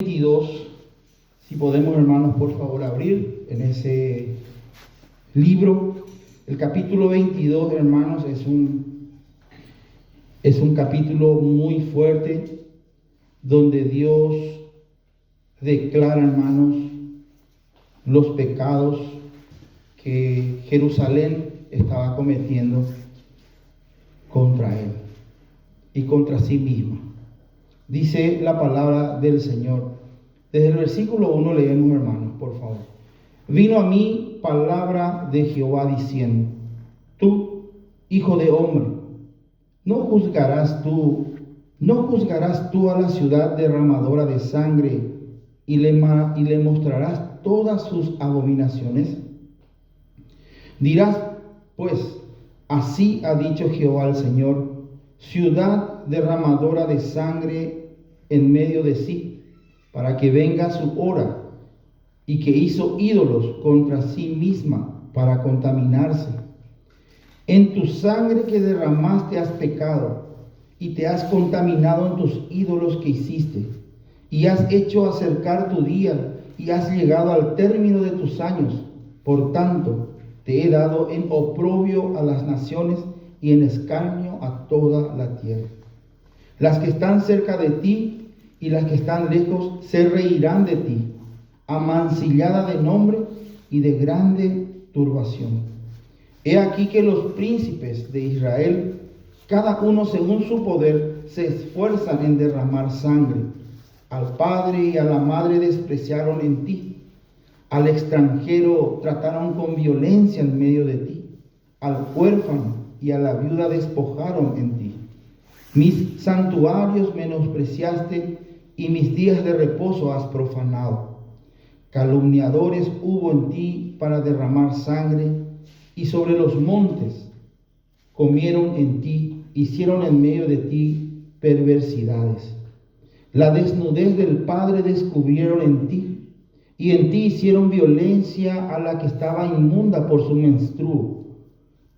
22, si podemos, hermanos, por favor abrir en ese libro. El capítulo 22, hermanos, es un capítulo muy fuerte donde Dios declara, hermanos, los pecados que Jerusalén estaba cometiendo contra él y contra sí misma. Dice la palabra del Señor. Desde el versículo 1 leemos, hermanos, por favor. Vino a mí palabra de Jehová diciendo: Tú, hijo de hombre, ¿no juzgarás tú a la ciudad derramadora de sangre y le mostrarás todas sus abominaciones? Dirás, pues, así ha dicho Jehová el Señor: ciudad derramadora de sangre en medio de sí, para que venga su hora, y que hizo ídolos contra sí misma para contaminarse. En tu sangre que derramaste has pecado, y te has contaminado en tus ídolos que hiciste, y has hecho acercar tu día, y has llegado al término de tus años. Por tanto, te he dado en oprobio a las naciones y en escarnio a toda la tierra. Las que están cerca de ti y las que están lejos se reirán de ti, amancillada de nombre y de grande turbación. He aquí que los príncipes de Israel, cada uno según su poder, se esfuerzan en derramar sangre. Al padre y a la madre despreciaron en ti. Al extranjero trataron con violencia en medio de ti. Al huérfano y a la viuda despojaron en ti. Mis santuarios menospreciaste y mis días de reposo has profanado. Calumniadores hubo en ti para derramar sangre, y sobre los montes comieron en ti, hicieron en medio de ti perversidades. La desnudez del padre descubrieron en ti, y en ti hicieron violencia a la que estaba inmunda por su menstruo.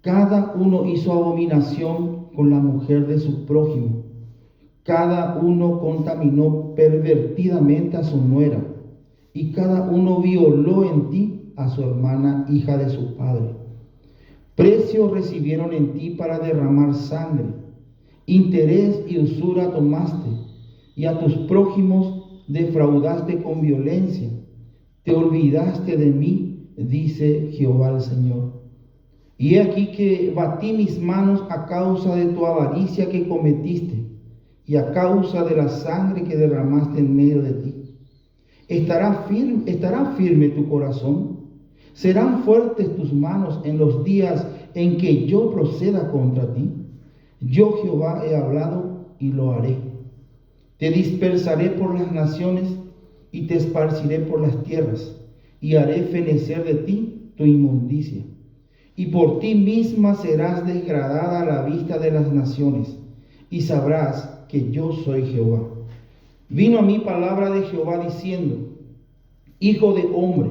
Cada uno hizo abominación con la mujer de su prójimo. Cada uno contaminó pervertidamente a su nuera, y cada uno violó en ti a su hermana, hija de su padre. Precio recibieron en ti para derramar sangre. Interés y usura tomaste, y a tus prójimos defraudaste con violencia. Te olvidaste de mí, dice Jehová el Señor. Y he aquí que batí mis manos a causa de tu avaricia que cometiste, y a causa de la sangre que derramaste en medio de ti. ¿Estará firme tu corazón? ¿Serán fuertes tus manos en los días en que yo proceda contra ti? Yo Jehová he hablado y lo haré. Te dispersaré por las naciones y te esparciré por las tierras, y haré fenecer de ti tu inmundicia. Y por ti misma serás degradada a la vista de las naciones, y sabrás que yo soy Jehová. Vino a mí palabra de Jehová diciendo: Hijo de hombre,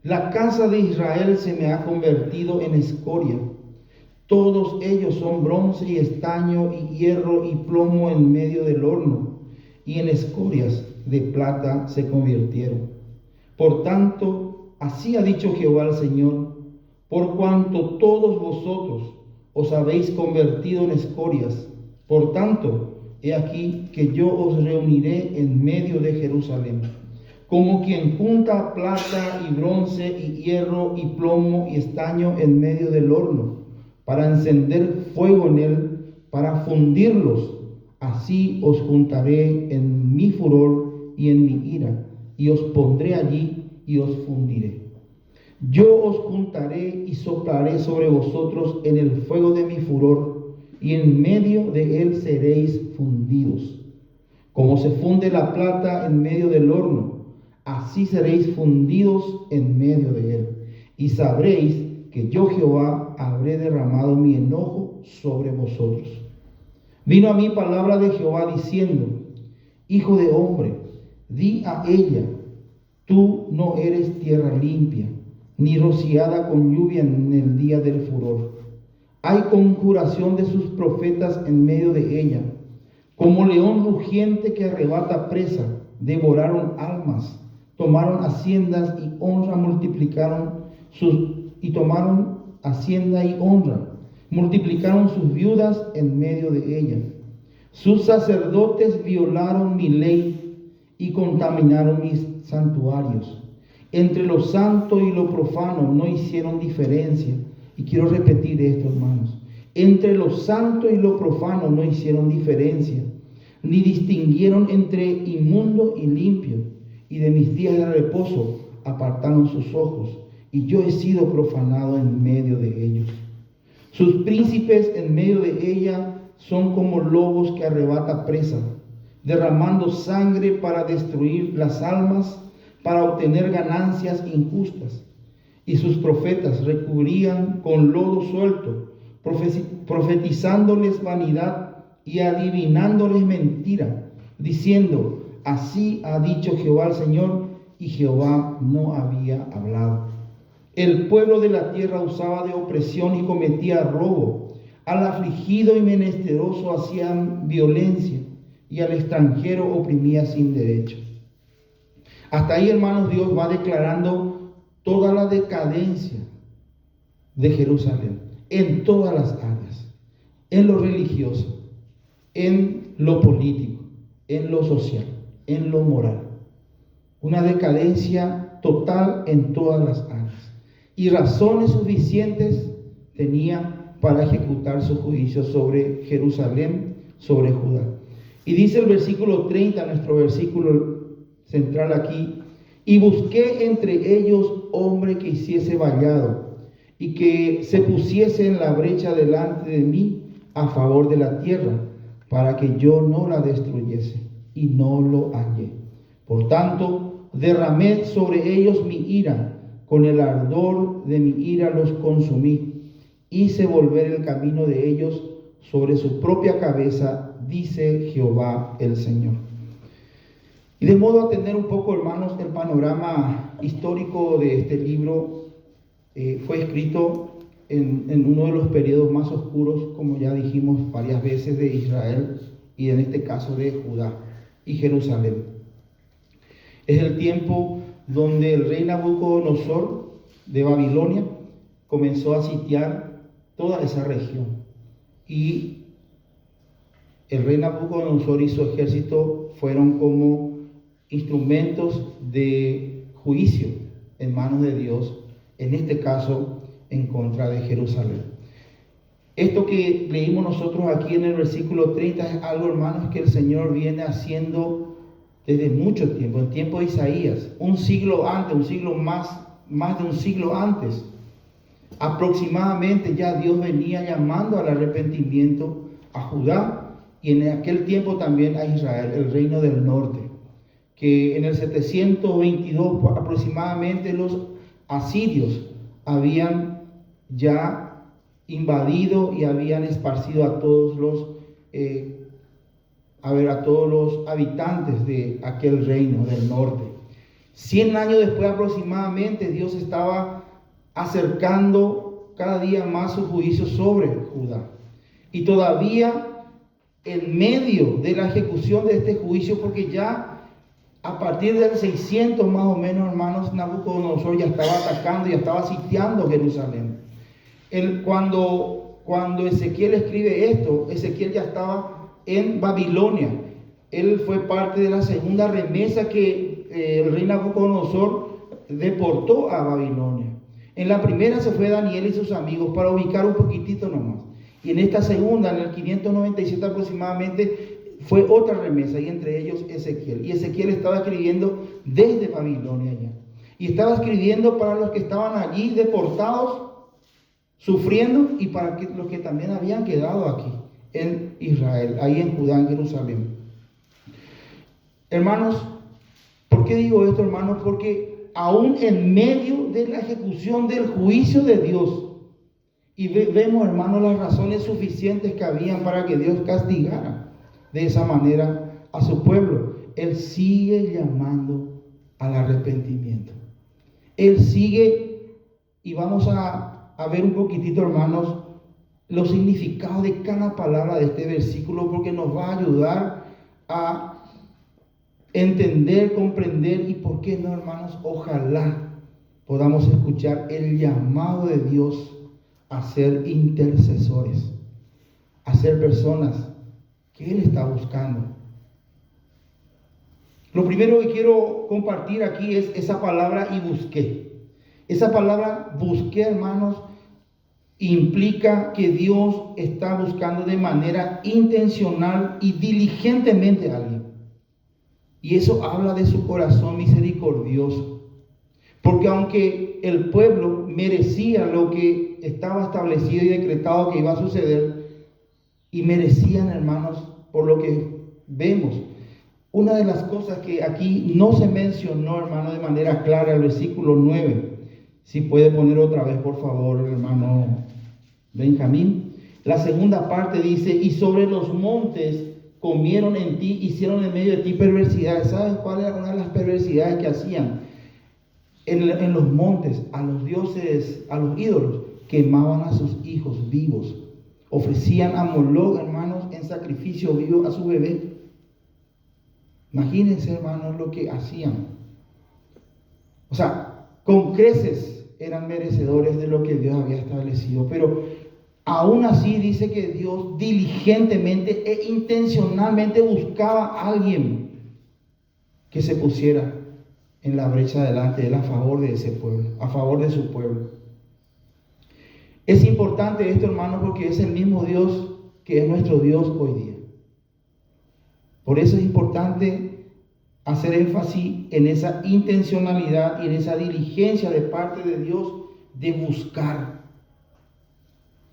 la casa de Israel se me ha convertido en escoria. Todos ellos son bronce y estaño y hierro y plomo en medio del horno, y en escorias de plata se convirtieron. Por tanto, así ha dicho Jehová el Señor: por cuanto todos vosotros os habéis convertido en escorias, por tanto, he aquí que yo os reuniré en medio de Jerusalén, como quien junta plata y bronce y hierro y plomo y estaño en medio del horno, para encender fuego en él, para fundirlos. Así os juntaré en mi furor y en mi ira, y os pondré allí y os fundiré. Yo os juntaré y soplaré sobre vosotros en el fuego de mi furor, y en medio de él seréis fundidos. Como se funde la plata en medio del horno, así seréis fundidos en medio de él. Y sabréis que yo Jehová habré derramado mi enojo sobre vosotros. Vino a mí palabra de Jehová diciendo: Hijo de hombre, di a ella: tú no eres tierra limpia, ni rociada con lluvia en el día del furor. Hay conjuración de sus profetas en medio de ella, como león rugiente que arrebata presa, devoraron almas, tomaron haciendas y honra, tomaron hacienda y honra, multiplicaron sus viudas en medio de ellas. Sus sacerdotes violaron mi ley y contaminaron mis santuarios. Entre lo santo y lo profano no hicieron diferencia. Y quiero repetir esto, hermanos. Entre lo santo y lo profano no hicieron diferencia, ni distinguieron entre inmundo y limpio. Y de mis días de reposo apartaron sus ojos, y yo he sido profanado en medio de ellos. Sus príncipes en medio de ella son como lobos que arrebata presa, derramando sangre para destruir las almas, para obtener ganancias injustas. Y sus profetas recubrían con lodo suelto, profetizándoles vanidad y adivinándoles mentira, diciendo: así ha dicho Jehová el Señor, y Jehová no había hablado. El pueblo de la tierra usaba de opresión y cometía robo. Al afligido y menesteroso hacían violencia, y al extranjero oprimía sin derecho. Hasta ahí, hermanos, Dios va declarando toda la decadencia de Jerusalén, en todas las áreas, en lo religioso, en lo político, en lo social, en lo moral. Una decadencia total en todas las áreas. Y razones suficientes tenía para ejecutar su juicio sobre Jerusalén, sobre Judá. Y dice el versículo 30, nuestro versículo central aquí: y busqué entre ellos hombre que hiciese vallado y que se pusiese en la brecha delante de mí a favor de la tierra, para que yo no la destruyese, y no lo hallé. Por tanto, derramé sobre ellos mi ira, con el ardor de mi ira los consumí, hice volver el camino de ellos sobre su propia cabeza, dice Jehová el Señor. Y de modo a tener un poco, hermanos, el panorama histórico de este libro, fue escrito en uno de los periodos más oscuros, como ya dijimos varias veces, de Israel, y en este caso de Judá y Jerusalén. Es el tiempo donde el rey Nabucodonosor de Babilonia comenzó a sitiar toda esa región. Y el rey Nabucodonosor y su ejército fueron como instrumentos de juicio en manos de Dios, en este caso en contra de Jerusalén. Esto que leímos nosotros aquí en el versículo 30 es algo, hermanos, que el Señor viene haciendo desde mucho tiempo, en tiempo de Isaías, un siglo antes, más de un siglo antes. Aproximadamente ya Dios venía llamando al arrepentimiento a Judá y en aquel tiempo también a Israel, el reino del norte, que en el 722 aproximadamente los asirios habían ya invadido y habían esparcido a todos los habitantes de aquel reino del norte. 100 años después aproximadamente, Dios estaba acercando cada día más su juicio sobre Judá. Y todavía en medio de la ejecución de este juicio, porque ya a partir del 600 más o menos, hermanos, Nabucodonosor ya estaba atacando, ya estaba sitiando Jerusalén. Cuando Ezequiel escribe esto, Ezequiel ya estaba en Babilonia. Él fue parte de la segunda remesa que el rey Nabucodonosor deportó a Babilonia. En la primera se fue Daniel y sus amigos, para ubicar un poquitito nomás. Y en esta segunda, en el 597 aproximadamente, fue otra remesa, y entre ellos Ezequiel. Y Ezequiel estaba escribiendo desde Babilonia ya. Y estaba escribiendo para los que estaban allí deportados, sufriendo, y para los que también habían quedado aquí en Israel, ahí en Judá, en Jerusalén. Hermanos, ¿por qué digo esto, hermanos? Porque aún en medio de la ejecución del juicio de Dios, y vemos, hermanos, las razones suficientes que habían para que Dios castigara de esa manera a su pueblo, Él sigue llamando al arrepentimiento. Él sigue, y vamos a ver un poquitito, hermanos, los significados de cada palabra de este versículo, porque nos va a ayudar a entender, comprender y, ¿por qué no, hermanos? Ojalá podamos escuchar el llamado de Dios a ser intercesores, a ser personas que Él está buscando. Lo primero que quiero compartir aquí es esa palabra "y busqué". Esa palabra "busqué", hermanos, implica que Dios está buscando de manera intencional y diligentemente a alguien. Y eso habla de su corazón misericordioso. Porque aunque el pueblo merecía lo que estaba establecido y decretado que iba a suceder, y merecían, hermanos, por lo que vemos. Una de las cosas que aquí no se mencionó, hermano, de manera clara, el versículo 9. Si puede poner otra vez, por favor, hermano Benjamín. La segunda parte dice: y sobre los montes comieron en ti, hicieron en medio de ti perversidades. ¿Saben cuál era una de las perversidades que hacían? En los montes, a los dioses, a los ídolos, quemaban a sus hijos vivos. Ofrecían a Moloch, hermanos, en sacrificio vivo a su bebé. Imagínense, hermanos, lo que hacían. O sea, con creces eran merecedores de lo que Dios había establecido. Pero aún así dice que Dios diligentemente e intencionalmente buscaba a alguien que se pusiera en la brecha delante de él a favor de ese pueblo, a favor de su pueblo. Es importante esto, hermanos, porque es el mismo Dios que es nuestro Dios hoy día. Por eso es importante hacer énfasis en esa intencionalidad y en esa diligencia de parte de Dios de buscar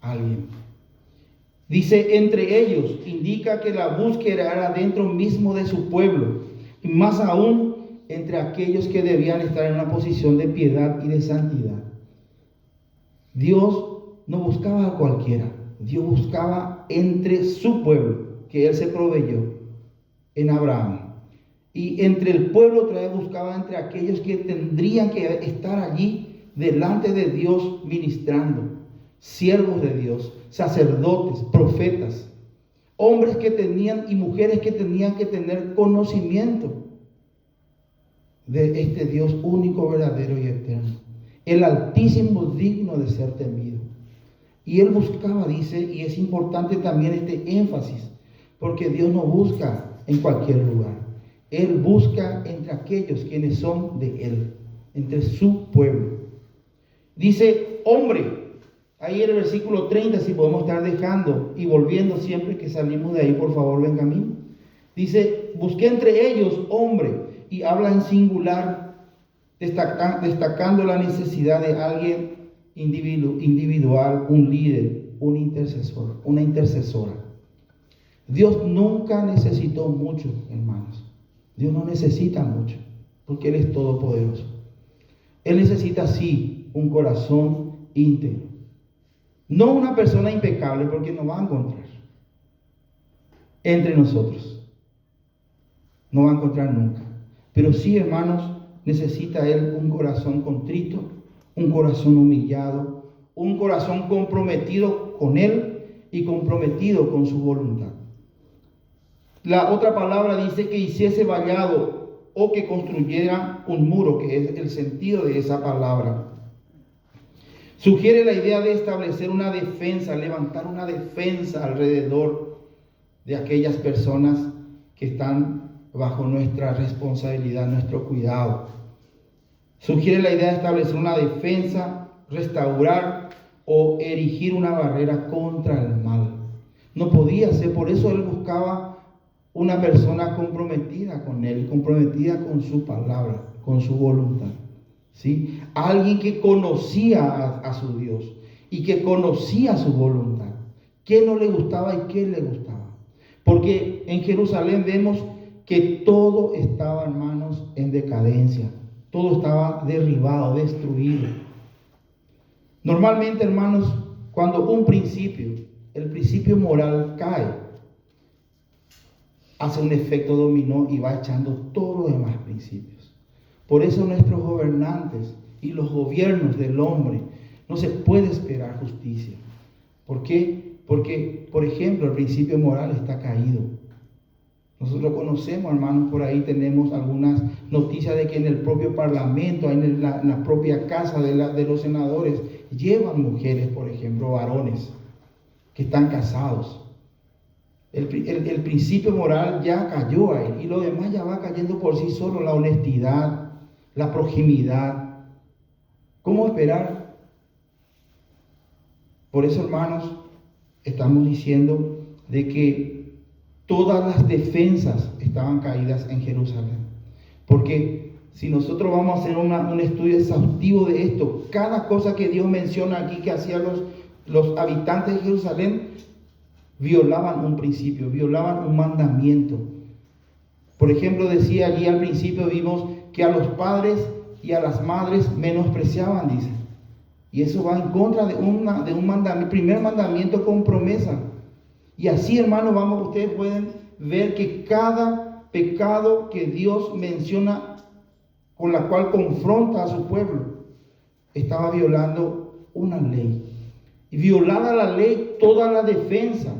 a alguien. Dice entre ellos, indica que la búsqueda era dentro mismo de su pueblo, y más aún entre aquellos que debían estar en una posición de piedad y de santidad. Dios no buscaba a cualquiera, Dios buscaba entre su pueblo, que Él se proveyó en Abraham. Y entre el pueblo otra vez buscaba entre aquellos que tendrían que estar allí delante de Dios ministrando, siervos de Dios, sacerdotes, profetas, hombres que tenían y mujeres que tenían que tener conocimiento de este Dios único, verdadero y eterno, el Altísimo, digno de ser temido. Y Él buscaba, dice, y es importante también este énfasis, porque Dios no busca en cualquier lugar. Él busca entre aquellos quienes son de Él, entre su pueblo. Dice hombre, ahí en el versículo 30, si podemos estar dejando y volviendo siempre que salimos de ahí, por favor, Benjamín. Dice, busqué entre ellos hombre, y habla en singular, destacando la necesidad de alguien individual, un líder, un intercesor, una intercesora. Dios nunca necesitó mucho, hermanos. Dios no necesita mucho, porque Él es todopoderoso. Él necesita, sí, un corazón íntegro. No una persona impecable, porque no va a encontrar entre nosotros. No va a encontrar nunca. Pero sí, hermanos, necesita Él un corazón contrito, un corazón humillado, un corazón comprometido con Él y comprometido con su voluntad. La otra palabra dice que hiciese vallado o que construyera un muro, que es el sentido de esa palabra. Sugiere la idea de establecer una defensa, levantar una defensa alrededor de aquellas personas que están bajo nuestra responsabilidad, nuestro cuidado. Sugiere la idea de establecer una defensa, restaurar o erigir una barrera contra el mal. No podía ser, por eso Él buscaba una persona comprometida con Él, comprometida con su palabra, con su voluntad. ¿Sí? Alguien que conocía a su Dios y que conocía su voluntad. ¿Qué no le gustaba y qué le gustaba? Porque en Jerusalén vemos que todo estaba, hermanos, en decadencia. Todo estaba derribado, destruido. Normalmente, hermanos, cuando el principio moral cae, hace un efecto dominó y va echando todos los demás principios. Por eso nuestros gobernantes y los gobiernos del hombre no se puede esperar justicia. ¿Por qué? Porque, por ejemplo, el principio moral está caído. Nosotros conocemos, hermanos, por ahí tenemos algunas noticias de que en el propio parlamento, en la propia casa de los senadores, llevan mujeres, por ejemplo, varones que están casados. El principio moral ya cayó ahí y lo demás ya va cayendo por sí solo, la honestidad, la proximidad. ¿Cómo esperar? Por eso, hermanos, estamos diciendo de que todas las defensas estaban caídas en Jerusalén. Porque si nosotros vamos a hacer un estudio exhaustivo de esto, cada cosa que Dios menciona aquí que hacían los habitantes de Jerusalén, violaban un principio, violaban un mandamiento. Por ejemplo, decía allí al principio, vimos que a los padres y a las madres menospreciaban, dice. Y eso va en contra de un mandamiento, primer mandamiento con promesa. Y así, hermanos, ustedes pueden ver que cada pecado que Dios menciona, con la cual confronta a su pueblo, estaba violando una ley. Y violada la ley, toda la defensa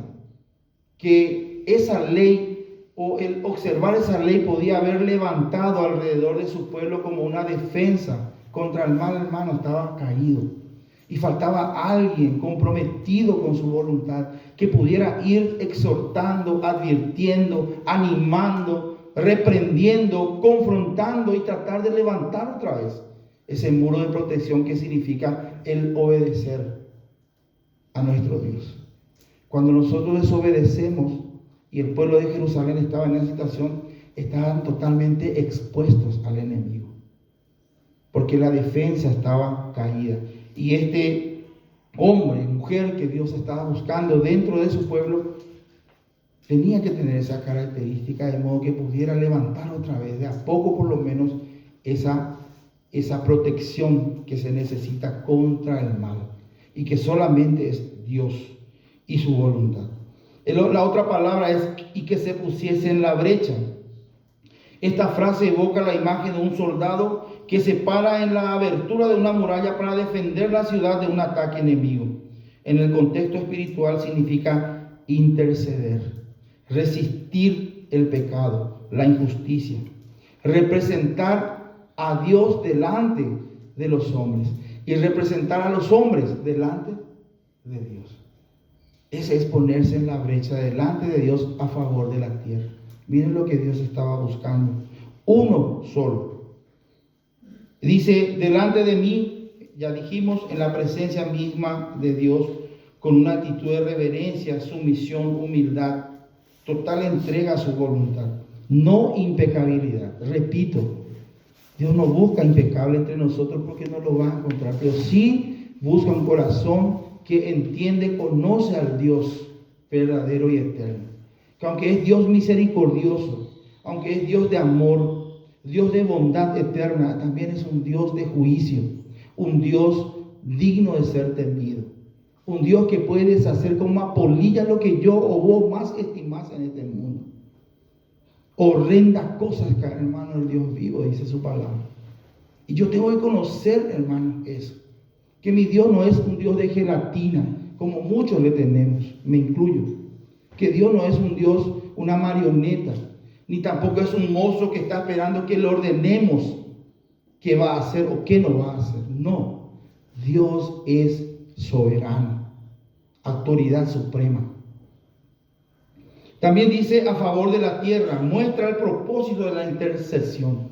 que esa ley o el observar esa ley podía haber levantado alrededor de su pueblo como una defensa contra el mal, hermano, estaba caído. Y faltaba alguien comprometido con su voluntad que pudiera ir exhortando, advirtiendo, animando, reprendiendo, confrontando y tratar de levantar otra vez ese muro de protección que significa el obedecer a nuestro Dios. Cuando nosotros desobedecemos y el pueblo de Jerusalén estaba en esa situación, estaban totalmente expuestos al enemigo, porque la defensa estaba caída. Y este hombre, mujer que Dios estaba buscando dentro de su pueblo, tenía que tener esa característica de modo que pudiera levantar otra vez, de a poco por lo menos, esa protección que se necesita contra el mal. Y que solamente es Dios y su voluntad. La otra palabra es y que se pusiese en la brecha. Esta frase evoca la imagen de un soldado que se para en la abertura de una muralla para defender la ciudad de un ataque enemigo. En el contexto espiritual significa interceder, resistir el pecado, la injusticia, representar a Dios delante de los hombres y representar a los hombres delante de Dios. Ese es ponerse en la brecha delante de Dios a favor de la tierra. Miren lo que Dios estaba buscando. Uno solo. Dice, delante de mí, ya dijimos, en la presencia misma de Dios, con una actitud de reverencia, sumisión, humildad, total entrega a su voluntad. No impecabilidad. Repito, Dios no busca impecable entre nosotros porque no lo va a encontrar, pero sí busca un corazón que entiende, conoce al Dios verdadero y eterno. Que aunque es Dios misericordioso, aunque es Dios de amor, Dios de bondad eterna, también es un Dios de juicio, un Dios digno de ser temido, un Dios que puede deshacer como una polilla lo que yo o vos más estimás en este mundo. Horrendas cosas, hermano, el Dios vivo, dice su palabra. Y yo tengo que conocer, hermano, eso. Que mi Dios no es un Dios de gelatina, como muchos le tenemos, me incluyo. Que Dios no es un Dios, una marioneta, ni tampoco es un mozo que está esperando que le ordenemos qué va a hacer o qué no va a hacer. No, Dios es soberano, autoridad suprema. También dice a favor de la tierra, muestra el propósito de la intercesión.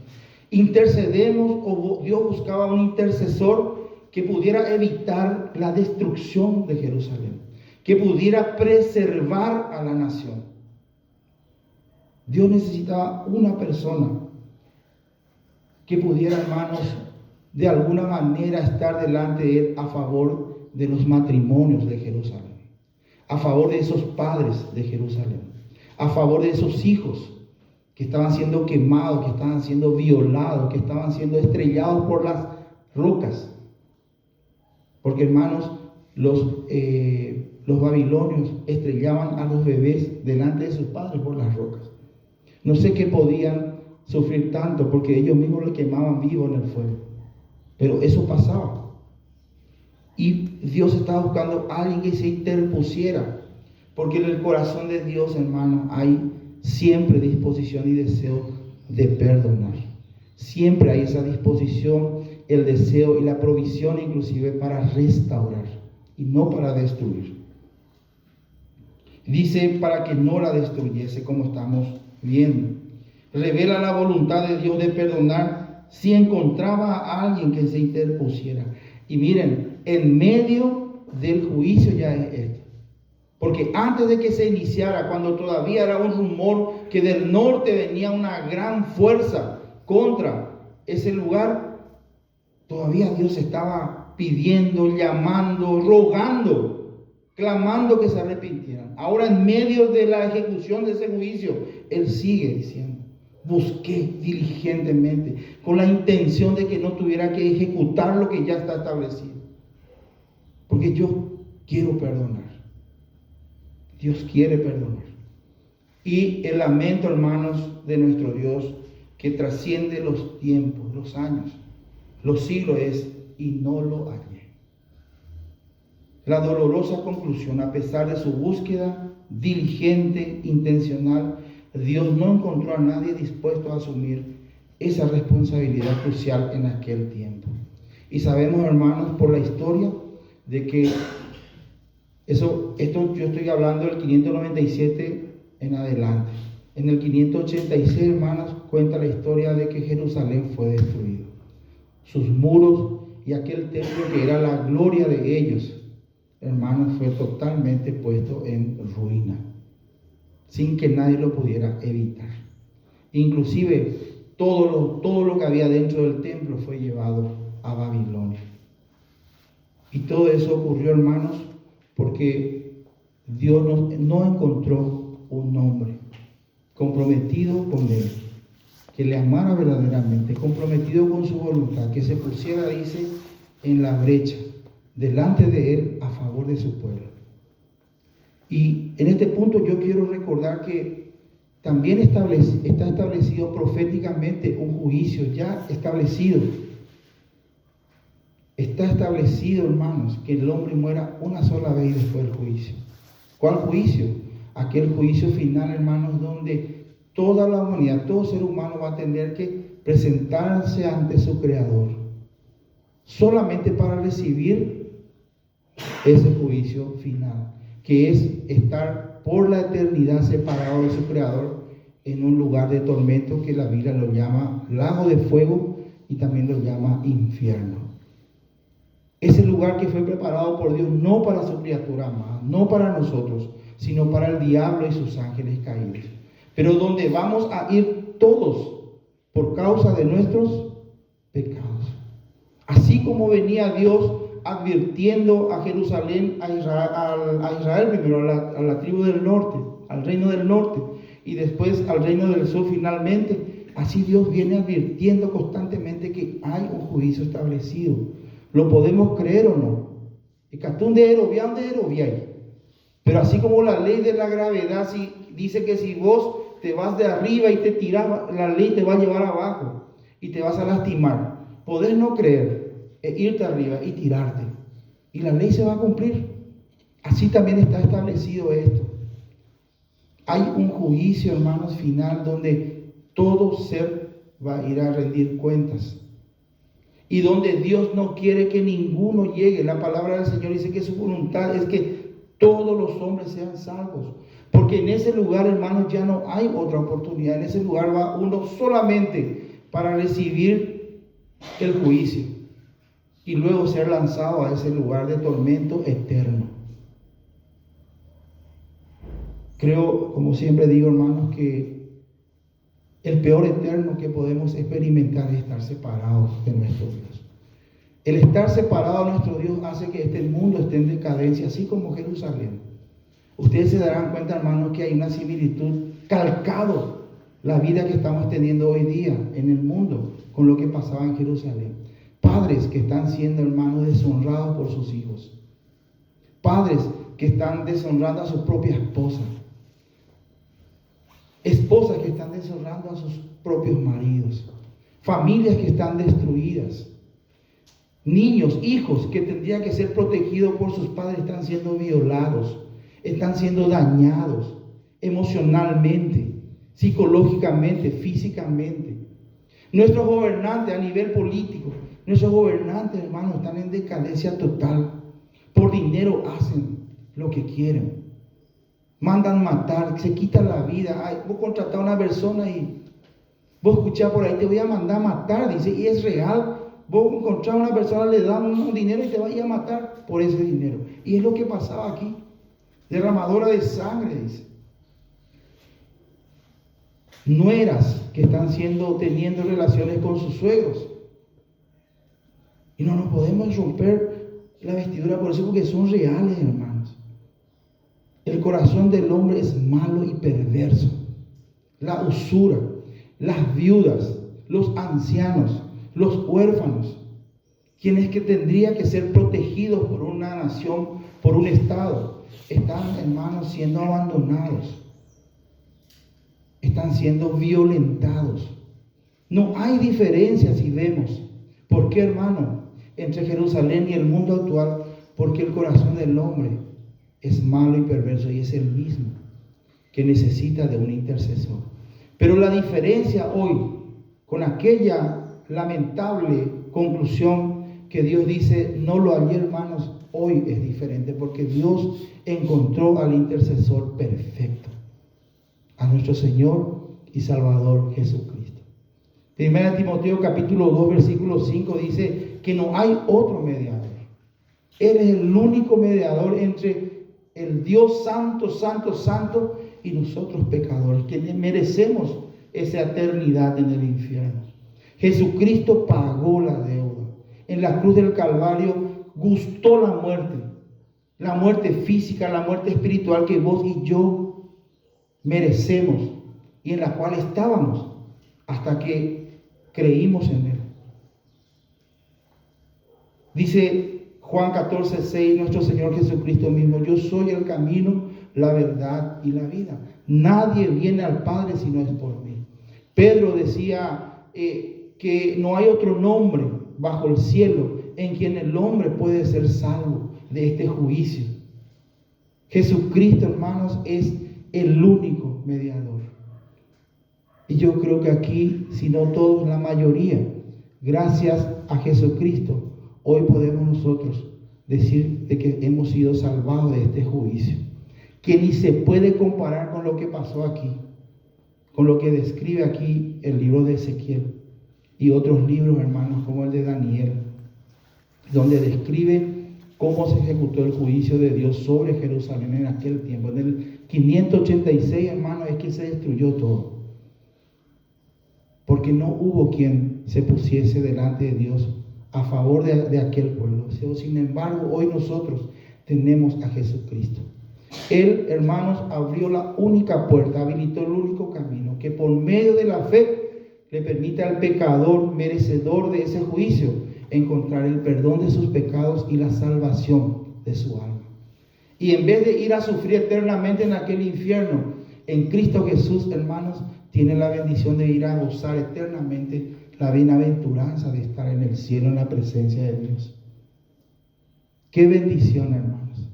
Intercedemos, o Dios buscaba un intercesor que pudiera evitar la destrucción de Jerusalén, que pudiera preservar a la nación. Dios necesitaba una persona que pudiera, hermanos, de alguna manera estar delante de él a favor de los matrimonios de Jerusalén, a favor de esos padres de Jerusalén, a favor de esos hijos que estaban siendo quemados, que estaban siendo violados, que estaban siendo estrellados por las rocas. Porque, hermanos, los babilonios estrellaban a los bebés delante de sus padres por las rocas. No sé qué podían sufrir tanto, porque ellos mismos los quemaban vivos en el fuego. Pero eso pasaba. Y Dios estaba buscando a alguien que se interpusiera. Porque en el corazón de Dios, hermano, hay siempre disposición y deseo de perdonar. Siempre hay esa disposición, el deseo y la provisión inclusive para restaurar y no para destruir. Dice para que no la destruyese, como estamos viendo. Revela la voluntad de Dios de perdonar si encontraba a alguien que se interpusiera. Y miren, en medio del juicio ya es esto. Porque antes de que se iniciara, cuando todavía era un rumor que del norte venía una gran fuerza contra ese lugar, todavía Dios estaba pidiendo, llamando, rogando, clamando que se arrepintieran. Ahora, en medio de la ejecución de ese juicio, Él sigue diciendo: busqué diligentemente, con la intención de que no tuviera que ejecutar lo que ya está establecido. Porque yo quiero perdonar. Dios quiere perdonar. Y el lamento, hermanos, de nuestro Dios, que trasciende los tiempos, los años, los siglos, es: y no lo hallé. La dolorosa conclusión: a pesar de su búsqueda diligente, intencional, Dios no encontró a nadie dispuesto a asumir esa responsabilidad crucial en aquel tiempo. Y sabemos, hermanos, por la historia, de que esto yo estoy hablando del 597 en adelante. En el 586, hermanos, cuenta la historia de que Jerusalén fue destruido. Sus muros y aquel templo que era la gloria de ellos, hermanos, fue totalmente puesto en ruina, sin que nadie lo pudiera evitar. Inclusive todo lo que había dentro del templo fue llevado a Babilonia. Y todo eso ocurrió, hermanos, porque Dios no encontró un hombre comprometido con Él, que le amara verdaderamente, comprometido con su voluntad, que se pusiera, dice, en la brecha delante de Él a favor de su pueblo. Y en este punto yo quiero recordar que también está establecido proféticamente un juicio ya establecido. Está establecido, hermanos, que el hombre muera una sola vez después del juicio. ¿Cuál juicio? Aquel juicio final, hermanos, donde toda la humanidad, todo ser humano va a tener que presentarse ante su Creador, solamente para recibir ese juicio final, que es estar por la eternidad separado de su Creador en un lugar de tormento que la Biblia lo llama lago de fuego y también lo llama infierno. Ese lugar que fue preparado por Dios no para su criatura amada, no para nosotros, sino para el diablo y sus ángeles caídos. Pero donde vamos a ir todos por causa de nuestros pecados. Así como venía Dios advirtiendo a Jerusalén, a Israel primero, a la tribu del norte, al reino del norte, y después al reino del sur finalmente, así Dios viene advirtiendo constantemente que hay un juicio establecido. ¿Lo podemos creer o no? Pero así como la ley de la gravedad dice que si vos te vas de arriba y te tiras, la ley te va a llevar abajo y te vas a lastimar. Podés no creer, irte arriba y tirarte, y la ley se va a cumplir. Así también está establecido esto. Hay un juicio, hermanos, final, donde todo ser va a ir a rendir cuentas. Y donde Dios no quiere que ninguno llegue. La palabra del Señor dice que su voluntad es que todos los hombres sean salvos. Porque en ese lugar, hermanos, ya no hay otra oportunidad. En ese lugar va uno solamente para recibir el juicio y luego ser lanzado a ese lugar de tormento eterno. Creo, como siempre digo, hermanos, que el peor eterno que podemos experimentar es estar separados de nuestro Dios. El estar separado de nuestro Dios hace que este mundo esté en decadencia, así como Jerusalén. Ustedes se darán cuenta, hermanos, que hay una similitud calcado la vida que estamos teniendo hoy día en el mundo con lo que pasaba en Jerusalén. Padres que están siendo, hermanos, deshonrados por sus hijos. Padres que están deshonrando a su propia esposa. Esposas que están deshonrando a sus propios maridos. Familias que están destruidas. Niños, hijos que tendrían que ser protegidos por sus padres están siendo violados. Están siendo dañados emocionalmente. psicológicamente, físicamente. Nuestros gobernantes a nivel político, nuestros gobernantes, hermanos, están en decadencia total. Por dinero hacen lo que quieren. Mandan matar, se quitan la vida. Ay, vos contratás a una persona y vos escuchás por ahí, te voy a mandar a matar, dice, y es real. Vos encontrás a una persona, le das un dinero y te va a ir a matar por ese dinero. Y es lo que pasaba aquí. Derramadora de sangre, dice. Nueras que están teniendo relaciones con sus suegros. Y no nos podemos romper la vestidura por eso, porque son reales, hermanos. El corazón del hombre es malo y perverso. La usura, las viudas, los ancianos, los huérfanos, quienes que tendrían que ser protegidos por una nación, por un Estado, están, hermanos, siendo abandonados. Están siendo violentados. No hay diferencia si vemos. ¿Por qué, hermano? Entre Jerusalén y el mundo actual, porque el corazón del hombre es malo y perverso y es el mismo que necesita de un intercesor. Pero la diferencia hoy con aquella lamentable conclusión que Dios dice, no lo hallé, hermanos, hoy es diferente porque Dios encontró al intercesor perfecto, a nuestro Señor y Salvador Jesucristo. Primera Timoteo capítulo 2 versículo 5 dice que no hay otro mediador. Él es el único mediador entre el Dios santo, santo, santo y nosotros pecadores, que merecemos esa eternidad en el infierno. Jesucristo pagó la deuda. En la cruz del Calvario gustó la muerte física, la muerte espiritual que vos y yo merecemos y en la cual estábamos hasta que creímos en Él. Dice Juan 14:6, nuestro Señor Jesucristo mismo, yo soy el camino, la verdad y la vida. Nadie viene al Padre si no es por mí. Pedro decía que no hay otro nombre bajo el cielo en quien el hombre puede ser salvo de este juicio. Jesucristo, hermanos, es el único mediador. Y yo creo que aquí, si no todos, la mayoría, gracias a Jesucristo, hoy podemos nosotros decir de que hemos sido salvados de este juicio, que ni se puede comparar con lo que pasó aquí, con lo que describe aquí el libro de Ezequiel y otros libros, hermanos, como el de Daniel, donde describe cómo se ejecutó el juicio de Dios sobre Jerusalén en aquel tiempo. En el 586, hermanos, es que se destruyó todo, porque no hubo quien se pusiese delante de Dios a favor de aquel pueblo. Sin embargo, hoy nosotros tenemos a Jesucristo. Él, hermanos, abrió la única puerta, habilitó el único camino, que por medio de la fe le permite al pecador merecedor de ese juicio encontrar el perdón de sus pecados y la salvación de su alma. Y en vez de ir a sufrir eternamente en aquel infierno, en Cristo Jesús, hermanos, tiene la bendición de ir a gozar eternamente la bienaventuranza de estar en el cielo en la presencia de Dios. Qué bendición, hermanos.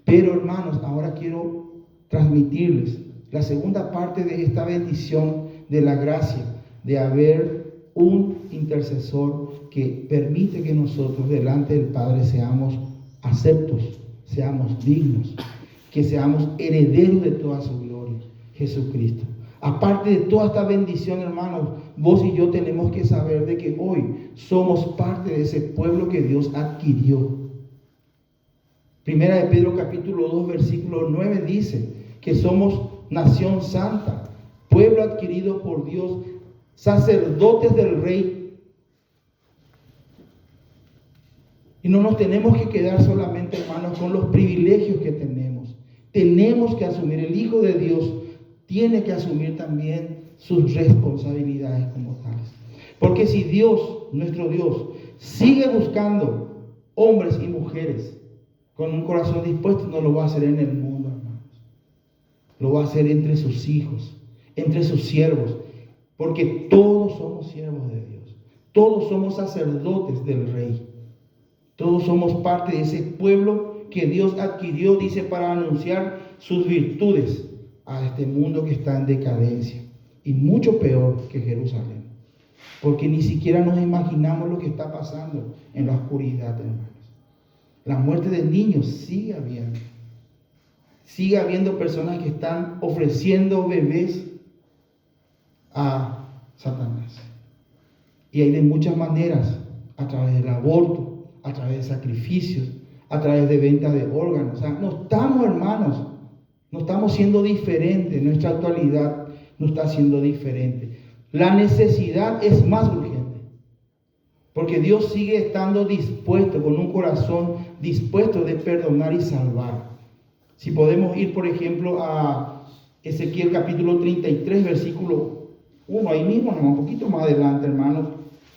Pero, hermanos, ahora quiero transmitirles la segunda parte de esta bendición de la gracia, de haber un intercesor que permite que nosotros delante del Padre seamos aceptos, seamos dignos, que seamos herederos de toda su gloria, Jesucristo. Aparte de toda esta bendición, hermanos, vos y yo tenemos que saber de que hoy somos parte de ese pueblo que Dios adquirió. Primera de Pedro capítulo 2 versículo 9 dice que somos nación santa, pueblo adquirido por Dios, sacerdotes del Rey. Y no nos tenemos que quedar solamente, hermanos, con los privilegios que tenemos. Tenemos que asumir, el Hijo de Dios tiene que asumir también sus responsabilidades como tales. Porque si Dios, nuestro Dios, sigue buscando hombres y mujeres con un corazón dispuesto, no lo va a hacer en el mundo, hermanos. Lo va a hacer entre sus hijos, entre sus siervos. Porque todos somos siervos de Dios. Todos somos sacerdotes del Rey. Todos somos parte de ese pueblo que Dios adquirió, dice, para anunciar sus virtudes a este mundo que está en decadencia. y mucho peor que Jerusalén. Porque ni siquiera nos imaginamos lo que está pasando en la oscuridad, hermanos. La muerte de niños sigue habiendo. Sigue habiendo personas que están ofreciendo bebés a Satanás. Y hay de muchas maneras, a través del aborto, a través de sacrificios, a través de venta de órganos. O sea, no estamos, hermanos, no estamos siendo diferentes. Nuestra actualidad no está siendo diferente. La necesidad es más urgente. Porque Dios sigue estando dispuesto, con un corazón dispuesto de perdonar y salvar. Si podemos ir, por ejemplo, a Ezequiel capítulo 33, versículo 1, ahí mismo, un poquito más adelante, hermanos,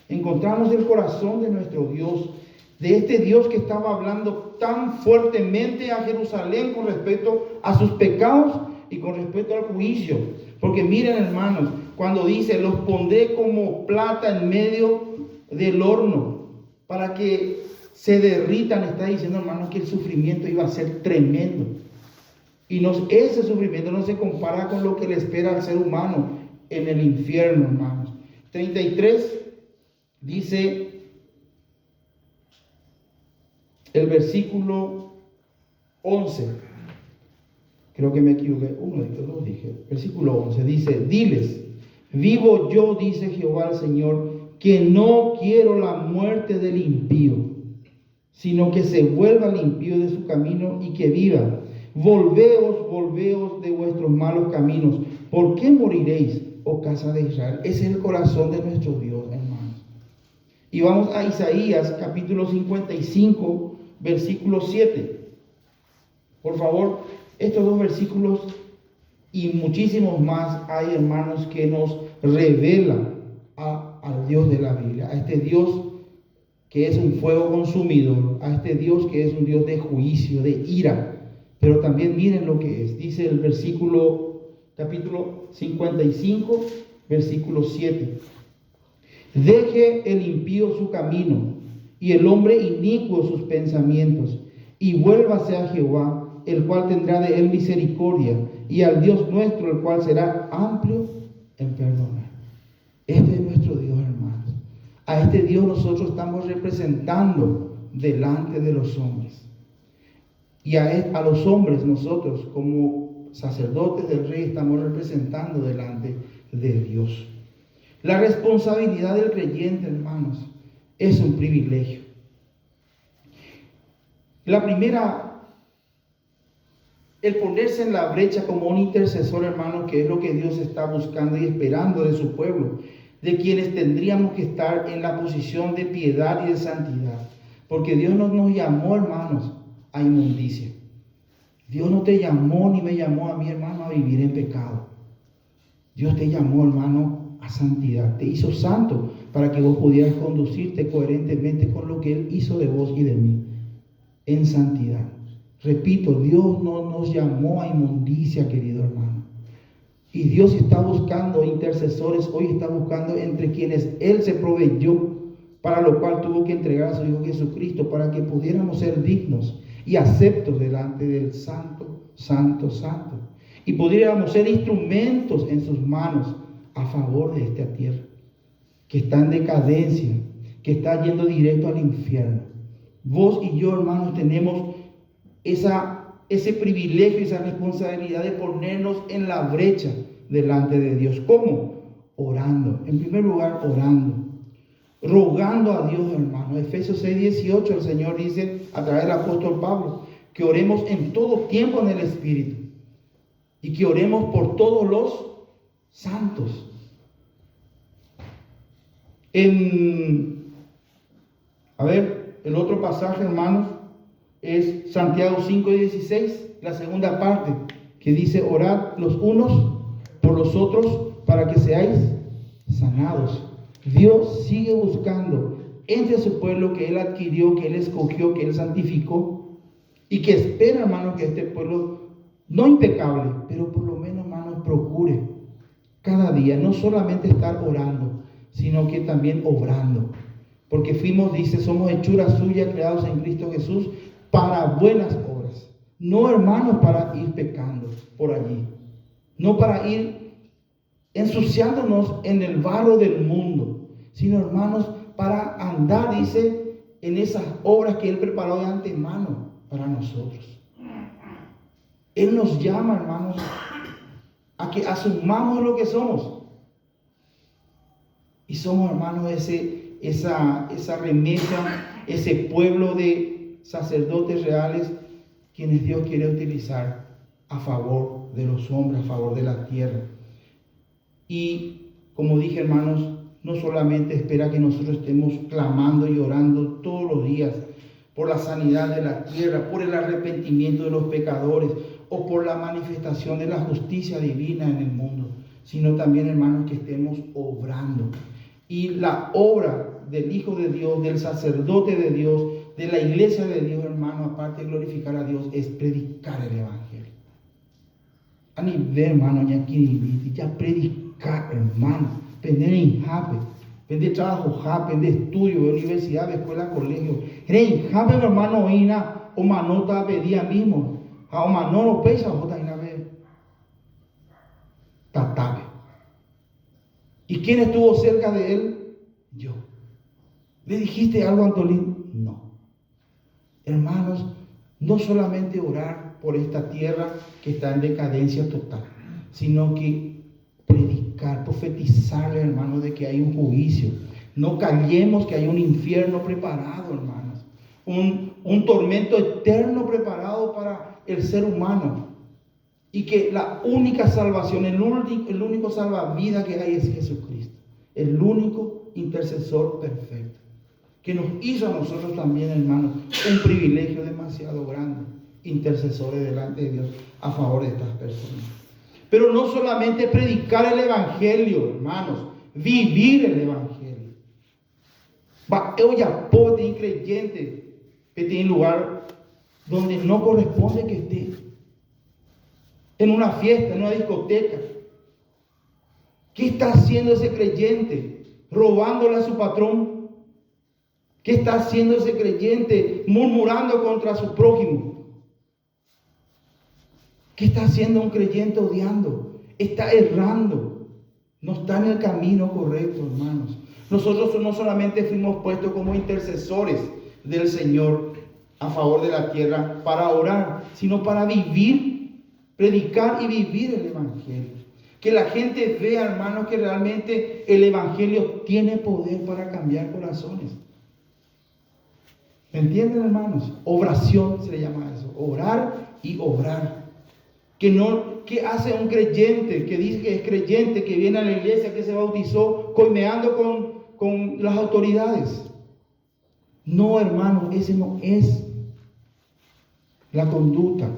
encontramos el corazón de nuestro Dios, de este Dios que estaba hablando tan fuertemente a Jerusalén con respecto a sus pecados y con respecto al juicio. Porque miren, hermanos, cuando dice, los pondré como plata en medio del horno para que se derritan, está diciendo, hermanos, que el sufrimiento iba a ser tremendo. Y ese sufrimiento no se compara con lo que le espera al ser humano en el infierno, hermanos. 33 dice el versículo 11. Creo que me equivoqué. Dos dije. Versículo 11 dice, diles, vivo yo, dice Jehová el Señor, que no quiero la muerte del impío, sino que se vuelva el impío de su camino y que viva. Volveos de vuestros malos caminos. ¿Por qué moriréis, oh casa de Israel? Ese es el corazón de nuestro Dios, hermanos. Y vamos a Isaías capítulo 55, versículo 7. Por favor, estos dos versículos y muchísimos más hay, hermanos, que nos revelan al Dios de la Biblia, a este Dios que es un fuego consumidor, a este Dios que es un Dios de juicio, de ira. Pero también miren lo que es. Dice el capítulo 55, versículo 7. Deje el impío su camino y el hombre inicuo sus pensamientos, y vuélvase a Jehová, el cual tendrá de él misericordia, y al Dios nuestro, el cual será amplio en perdonar. Este es nuestro Dios, hermanos. A este Dios nosotros estamos representando delante de los hombres. Y a los hombres nosotros, como sacerdotes del Rey, estamos representando delante de Dios. La responsabilidad del creyente, hermanos, es un privilegio. La primera, el ponerse en la brecha como un intercesor, hermanos, que es lo que Dios está buscando y esperando de su pueblo, de quienes tendríamos que estar en la posición de piedad y de santidad. Porque Dios no nos llamó, hermanos, a inmundicia. Dios no te llamó ni me llamó a mí, hermano, a vivir en pecado. Dios te llamó, hermano, a santidad. Te hizo santo para que vos pudieras conducirte coherentemente con lo que Él hizo de vos y de mí, en santidad. Repito, Dios no nos llamó a inmundicia, querido hermano. Y Dios está buscando intercesores, hoy está buscando entre quienes Él se proveyó, para lo cual tuvo que entregar a su Hijo Jesucristo, para que pudiéramos ser dignos y aceptos delante del Santo, Santo, Santo. Y pudiéramos ser instrumentos en sus manos a favor de esta tierra, que está en decadencia, que está yendo directo al infierno. Vos y yo, hermanos, tenemos ese privilegio, esa responsabilidad de ponernos en la brecha delante de Dios. ¿Cómo? Orando. En primer lugar, orando. Rogando a Dios, hermano. Efesios 6:18, el Señor dice a través del apóstol Pablo que oremos en todo tiempo en el Espíritu y que oremos por todos los santos. El otro pasaje, hermanos, es Santiago 5:16, la segunda parte, que dice: orad los unos por los otros para que seáis sanados. Dios sigue buscando entre su pueblo que Él adquirió, que Él escogió, que Él santificó, y que espera, hermano, que este pueblo, no impecable, pero por lo menos, hermano, procure cada día no solamente estar orando, sino que también obrando. Porque somos hechura suya, creados en Cristo Jesús para buenas obras. No, hermanos, para ir pecando por allí. No para ir ensuciándonos en el barro del mundo, sino, hermanos, para andar, dice, en esas obras que Él preparó de antemano para nosotros. Él nos llama, hermanos, a que asumamos lo que somos. Y somos, hermanos, esa remesa, ese pueblo de sacerdotes reales, quienes Dios quiere utilizar a favor de los hombres, a favor de la tierra. Y como dije, hermanos, no solamente espera que nosotros estemos clamando y orando todos los días por la sanidad de la tierra, por el arrepentimiento de los pecadores o por la manifestación de la justicia divina en el mundo, sino también, hermanos, que estemos obrando. Y la obra del Hijo de Dios, del sacerdote de Dios, de la iglesia de Dios, hermano, aparte de glorificar a Dios, es predicar el Evangelio. A nivel, hermano, ya predicar, hermano, tener en jape, tener trabajo jape, de estudio, de universidad, de escuela, colegio. En jape, hermano, ina, o manota pedía mismo, o manoro pesa, o taina ve, tatabe. ¿Y quién estuvo cerca de él? Yo. ¿Le dijiste algo a Antolín? No. Hermanos, no solamente orar por esta tierra que está en decadencia total, sino que predicar, profetizarle, hermanos, de que hay un juicio. No callemos que hay un infierno preparado, hermanos. Un tormento eterno preparado para el ser humano. Y que la única salvación, el único salvavidas que hay es Jesucristo. El único intercesor perfecto. Que nos hizo a nosotros también, hermanos, un privilegio demasiado grande. Intercesores delante de Dios a favor de estas personas. Pero no solamente predicar el Evangelio, hermanos. Vivir el Evangelio. Hoy apoyo increyente que tiene lugar donde no corresponde que esté. En una fiesta, en una discoteca. ¿Qué está haciendo ese creyente? Robándole a su patrón. ¿Qué está haciendo ese creyente? Murmurando contra su prójimo. ¿Qué está haciendo un creyente odiando? Está errando. No está en el camino correcto, hermanos. Nosotros no solamente fuimos puestos como intercesores del Señor a favor de la tierra para orar, sino para vivir, predicar y vivir el Evangelio. Que la gente vea, hermanos, que realmente el Evangelio tiene poder para cambiar corazones. ¿Me entienden, hermanos? Obración se le llama eso. Orar y obrar. ¿Qué hace un creyente que dice que es creyente, que viene a la iglesia, que se bautizó, coimeando con las autoridades? No, hermanos, ese no es la conducta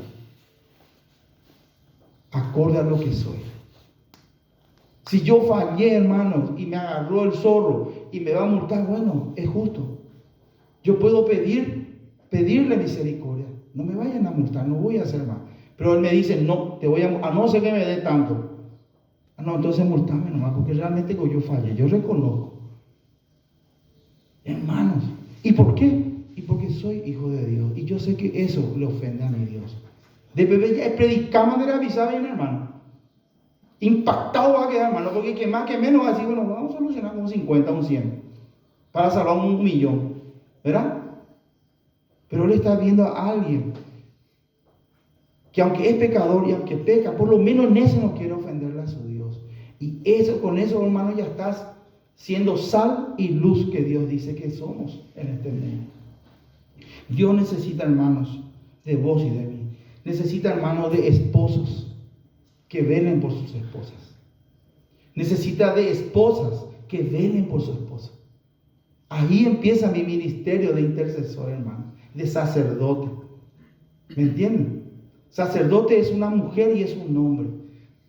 acorde a lo que soy. Si yo fallé, hermanos, y me agarró el zorro y me va a multar, bueno, es justo. Yo puedo pedirle misericordia. No me vayan a multar, no voy a hacer más. Pero él me dice, no, a no ser que me dé tanto. No, entonces multame nomás, porque realmente yo fallé, yo reconozco. Hermanos, ¿y por qué? Y porque soy hijo de Dios. Y yo sé que eso le ofende a mi Dios. De bebé ya predicamos de la avisada bien, hermano. Impactado va a quedar, hermano, porque que más que menos va a decir, bueno, vamos a solucionar un 50, un 100, para salvar un millón, ¿verdad? Pero él está viendo a alguien que aunque es pecador y aunque peca, por lo menos en eso no quiere ofenderle a su Dios. Y eso, con eso, hermano, ya estás siendo sal y luz que Dios dice que somos en este mundo. Dios necesita, hermanos, de vos y de mí. Necesita, hermanos, de esposos que velen por sus esposas. Necesita de esposas que velen por su esposa. Ahí empieza mi ministerio de intercesor, hermano, de sacerdote. ¿Me entienden? Sacerdote es una mujer y es un hombre.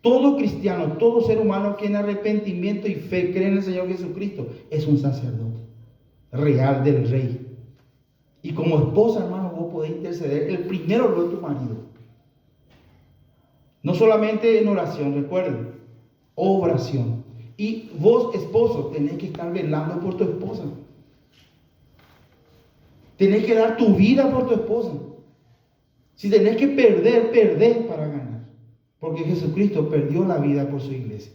Todo cristiano, todo ser humano que en arrepentimiento y fe cree en el Señor Jesucristo es un sacerdote real del Rey. Y como esposa, hermano, vos podés interceder. El primero lo es tu marido. No solamente en oración, recuerden, oración. Y vos, esposo, tenés que estar velando por tu esposa. Tenés que dar tu vida por tu esposa. Si tenés que perder, perdés para ganar. Porque Jesucristo perdió la vida por su iglesia.